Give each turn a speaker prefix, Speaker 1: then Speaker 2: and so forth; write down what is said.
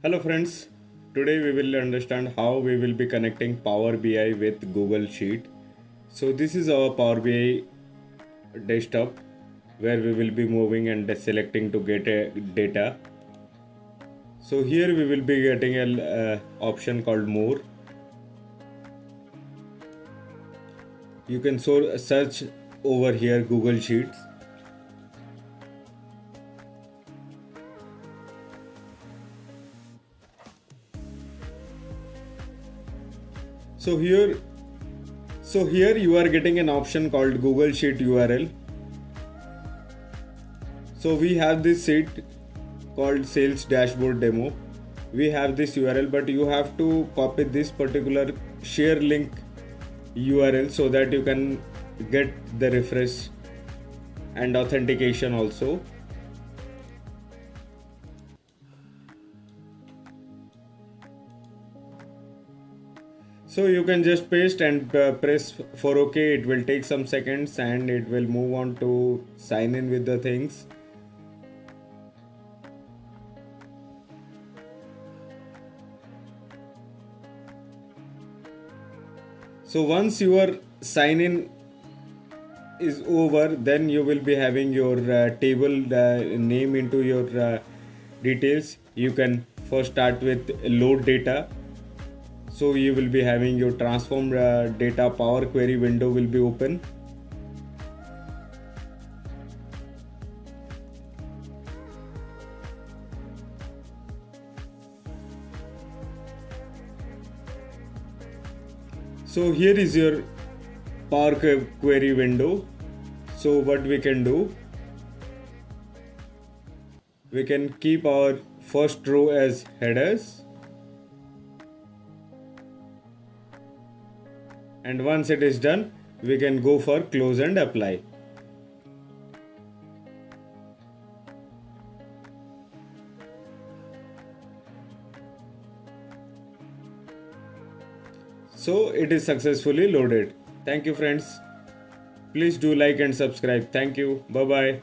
Speaker 1: Hello friends, today we will understand how we will be connecting Power BI with Google Sheet. So this is our Power BI desktop where we will be moving and selecting to get a data. So here we will be getting a option called more. You can search over here Google Sheets. So here here you are getting an option called Google Sheet URL. So we have this sheet called sales dashboard demo. We have this URL, but you have to copy this particular share link URL so that you can get the refresh and authentication also. So you can just paste and press for OK. It will take some seconds and it will move on to sign in with the things. So once your sign in is over, then you will be having your table name into your details. You can first start with load data. So you will be having your transform data Power Query window will be open. So here is your Power Query window. So what we can do, we can keep our first row as headers, and once it is done, we can go for close and apply. So it is successfully loaded. Thank you friends. Please do like and subscribe. Thank you. Bye bye.